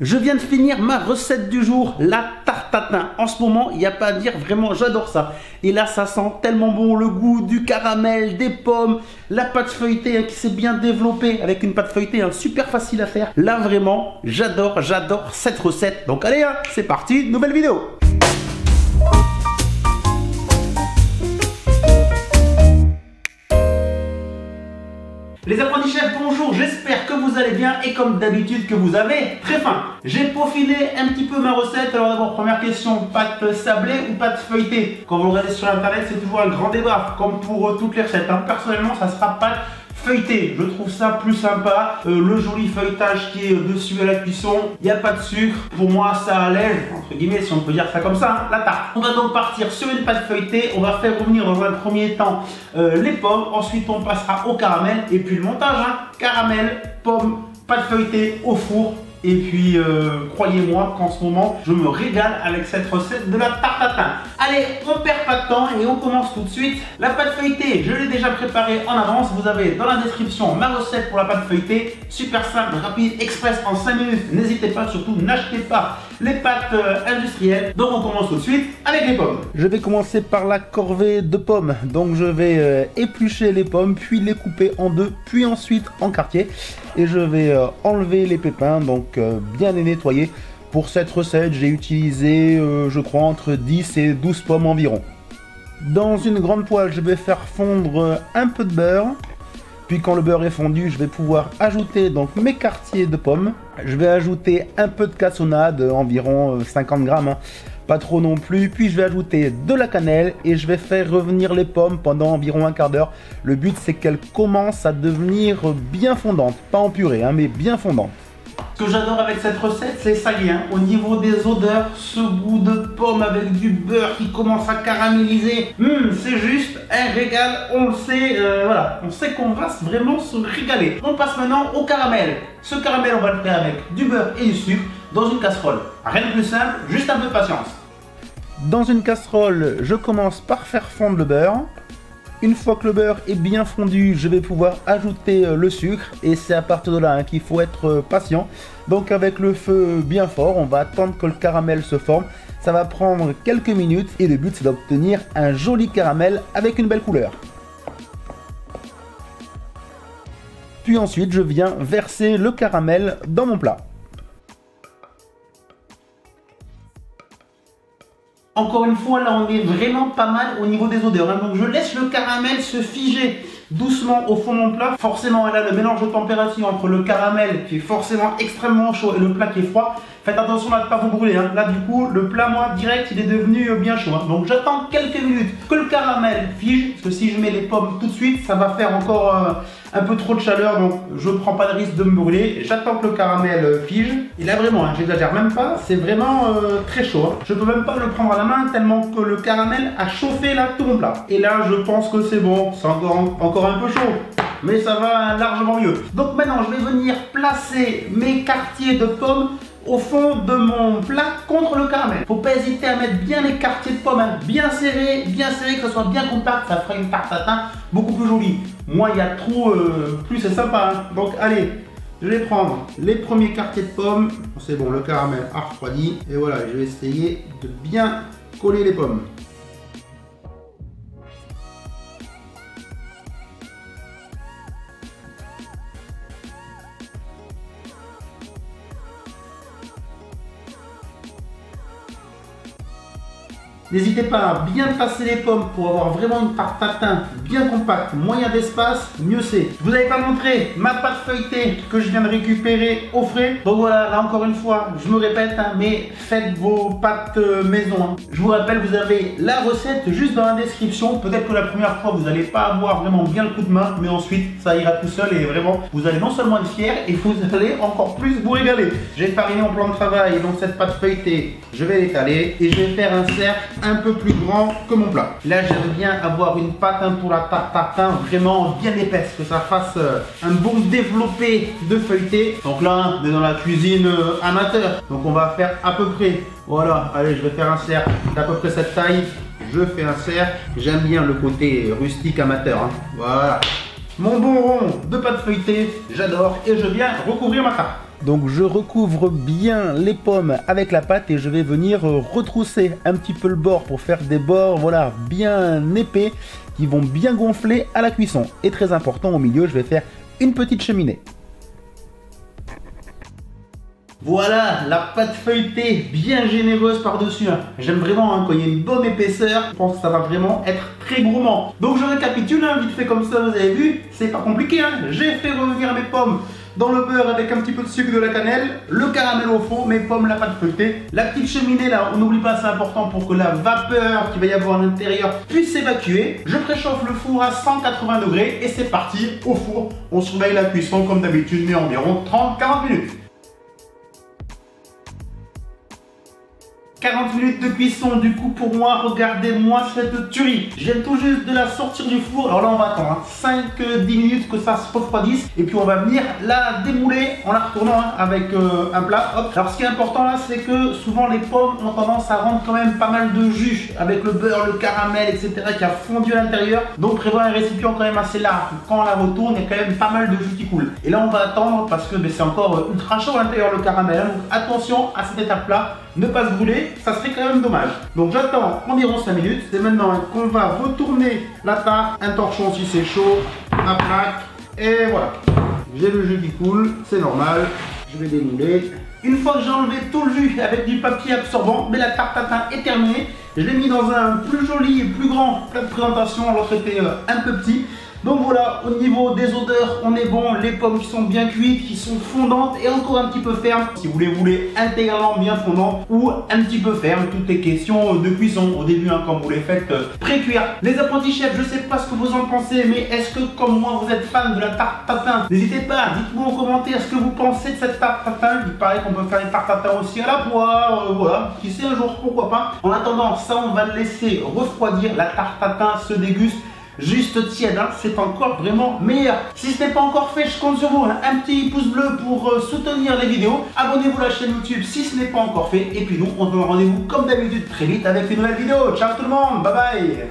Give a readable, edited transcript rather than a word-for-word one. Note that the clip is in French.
Je viens de finir ma recette du jour, la tarte tatin. En ce moment, il n'y a pas à dire, vraiment, j'adore ça. Et là, ça sent tellement bon, le goût du caramel, des pommes, la pâte feuilletée qui s'est bien développée avec une pâte feuilletée super facile à faire. Là, vraiment, j'adore cette recette. Donc allez, c'est parti, nouvelle vidéo. Les apprentis chefs, bonjour, j'espère que vous allez bien et comme d'habitude que vous avez très faim. J'ai peaufiné un petit peu ma recette. Alors d'abord, première question, pâte sablée ou pâte feuilletée? Quand vous regardez sur internet, c'est toujours un grand débat, comme pour toutes les recettes. Personnellement, ça sera pâte feuilletée. Je trouve ça plus sympa. Le joli feuilletage qui est dessus à la cuisson, il n'y a pas de sucre. Pour moi, ça allège, entre guillemets, si on peut dire ça comme ça, la tarte. On va donc partir sur une pâte feuilletée. On va faire revenir dans un premier temps les pommes. Ensuite, on passera au caramel. Et puis le montage, caramel, pommes, pâte feuilletée au four. Et puis, croyez-moi qu'en ce moment, je me régale avec cette recette de la tarte tatin. Allez, on perd pas de temps et on commence tout de suite. La pâte feuilletée, je l'ai déjà préparée en avance. Vous avez dans la description ma recette pour la pâte feuilletée. Super simple, rapide, express en 5 minutes. N'hésitez pas, surtout, n'achetez pas les pâtes industrielles. Donc, on commence tout de suite avec les pommes. Je vais commencer par la corvée de pommes. Donc, je vais éplucher les pommes, puis les couper en deux, puis ensuite en quartiers. Et je vais enlever les pépins, donc bien les nettoyer. Pour cette recette, j'ai utilisé, je crois, entre 10 et 12 pommes environ. Dans une grande poêle, je vais faire fondre un peu de beurre. Puis quand le beurre est fondu, je vais pouvoir ajouter donc mes quartiers de pommes. Je vais ajouter un peu de cassonade, environ 50 grammes. Pas trop non plus, puis je vais ajouter de la cannelle et je vais faire revenir les pommes pendant environ un quart d'heure. Le but c'est qu'elles commencent à devenir bien fondantes, pas en purée, mais bien fondantes. Ce que j'adore avec cette recette, c'est ça y est, au niveau des odeurs, ce goût de pomme avec du beurre qui commence à caraméliser. C'est juste un régal, on le sait, voilà, on sait qu'on va vraiment se régaler. On passe maintenant au caramel. Ce caramel, on va le faire avec du beurre et du sucre dans une casserole. Rien de plus simple, juste un peu de patience. Dans une casserole, je commence par faire fondre le beurre. Une fois que le beurre est bien fondu, je vais pouvoir ajouter le sucre et c'est à partir de là qu'il faut être patient. Donc avec le feu bien fort, on va attendre que le caramel se forme. Ça va prendre quelques minutes et le but c'est d'obtenir un joli caramel avec une belle couleur. Puis ensuite, je viens verser le caramel dans mon plat. Encore une fois, là, on est vraiment pas mal au niveau des odeurs. Donc, je laisse le caramel se figer doucement au fond de mon plat. Forcément, là, le mélange de température entre le caramel qui est forcément extrêmement chaud et le plat qui est froid. Faites attention à ne pas vous brûler. Là, du coup, le plat, moi, direct, il est devenu bien chaud. Donc, j'attends quelques minutes que le caramel fige. Parce que si je mets les pommes tout de suite, ça va faire encore un peu trop de chaleur. Donc, je ne prends pas de risque de me brûler. J'attends que le caramel fige. Et là, vraiment, j'exagère même pas. C'est vraiment très chaud. Je ne peux même pas le prendre à la main tellement que le caramel a chauffé là tout mon plat. Et là, je pense que c'est bon. C'est encore un peu chaud. Mais ça va largement mieux. Donc maintenant, je vais venir placer mes quartiers de pommes au fond de mon plat contre le caramel. Faut pas hésiter à mettre bien les quartiers de pommes, bien serrés, que ce soit bien compact. Ça fera une tarte tatin beaucoup plus jolie. Moi, il y a trop, plus c'est sympa. Donc allez, je vais prendre les premiers quartiers de pommes. C'est bon, le caramel a refroidi. Et voilà, je vais essayer de bien coller les pommes. N'hésitez pas à bien passer les pommes pour avoir vraiment une tarte tatin bien compacte, moyen d'espace, mieux c'est. Je vous avais pas montré ma pâte feuilletée que je viens de récupérer au frais. Donc voilà, là encore une fois, je me répète, mais faites vos pâtes maison. Je vous rappelle, vous avez la recette juste dans la description. Peut-être que la première fois, vous n'allez pas avoir vraiment bien le coup de main, mais ensuite, ça ira tout seul et vraiment, vous allez non seulement être fiers, et vous allez encore plus vous régaler. J'ai fariné mon plan de travail, donc cette pâte feuilletée, je vais l'étaler et je vais faire un cercle un peu plus grand que mon plat. Là, j'aime bien avoir une pâte pour la tarte tatin vraiment bien épaisse, que ça fasse un bon développé de feuilleté. Donc là, on est dans la cuisine amateur. Donc on va faire à peu près, voilà, allez, je vais faire un cercle d'à peu près cette taille. Je fais un cercle. J'aime bien le côté rustique amateur. Voilà. Mon bon rond de pâte feuilletée, j'adore. Et je viens recouvrir ma tarte. Donc je recouvre bien les pommes avec la pâte et je vais venir retrousser un petit peu le bord pour faire des bords, voilà, bien épais qui vont bien gonfler à la cuisson. Et très important, au milieu, je vais faire une petite cheminée. Voilà, la pâte feuilletée bien généreuse par-dessus. J'aime vraiment quand il y a une bonne épaisseur. Je pense que ça va vraiment être très gourmand. Donc je récapitule, vite fait comme ça, vous avez vu. C'est pas compliqué. J'ai fait revenir mes pommes dans le beurre avec un petit peu de sucre, de la cannelle, le caramel au fond, mes pommes, la pâte feuilletée. La petite cheminée là, on n'oublie pas, c'est important pour que la vapeur qu'il va y avoir à l'intérieur puisse s'évacuer. Je préchauffe le four à 180 degrés et c'est parti au four. On surveille la cuisson comme d'habitude, mais environ 30-40 minutes. 40 minutes de cuisson, du coup pour moi, regardez-moi cette tuerie. Je viens tout juste de la sortir du four, alors là on va attendre 5-10 minutes que ça se refroidisse et puis on va venir la démouler en la retournant avec un plat. Hop. Alors ce qui est important là, c'est que souvent les pommes ont tendance à rendre quand même pas mal de jus avec le beurre, le caramel, etc. qui a fondu à l'intérieur. Donc prévoit un récipient quand même assez large. Quand on la retourne, il y a quand même pas mal de jus qui coule. Et là on va attendre parce que c'est encore ultra chaud à l'intérieur le caramel. Donc attention à cette étape là. Ne pas se brûler, ça serait quand même dommage. Donc j'attends environ 5 minutes. C'est maintenant qu'on va retourner la tarte. Un torchon si c'est chaud, ma plaque. Et voilà. J'ai le jus qui coule, c'est normal. Je vais démouler. Une fois que j'ai enlevé tout le jus avec du papier absorbant, mais la tarte tatin est terminée. Je l'ai mis dans un plus joli et plus grand plat de présentation. Alors c'était un peu petit. Donc voilà, au niveau des odeurs, on est bon, les pommes qui sont bien cuites, qui sont fondantes et encore un petit peu fermes. Si vous les voulez intégralement bien fondantes ou un petit peu fermes, tout est question de cuisson au début, quand vous les faites pré-cuire. Les apprentis chefs, je sais pas ce que vous en pensez, mais est-ce que comme moi vous êtes fan de la tarte tatin? N'hésitez pas, dites-moi en commentaire ce que vous pensez de cette tarte tatin. Il paraît qu'on peut faire des tartes tatin aussi à la poire, voilà, qui sait un jour, pourquoi pas. En attendant, ça on va le laisser refroidir, la tarte tatin se déguste. Juste tiède, c'est encore vraiment meilleur. Si ce n'est pas encore fait, je compte sur vous. Un petit pouce bleu pour soutenir les vidéos. Abonnez-vous à la chaîne YouTube si ce n'est pas encore fait. Et puis nous, on se donne rendez-vous comme d'habitude très vite avec une nouvelle vidéo. Ciao tout le monde, bye bye.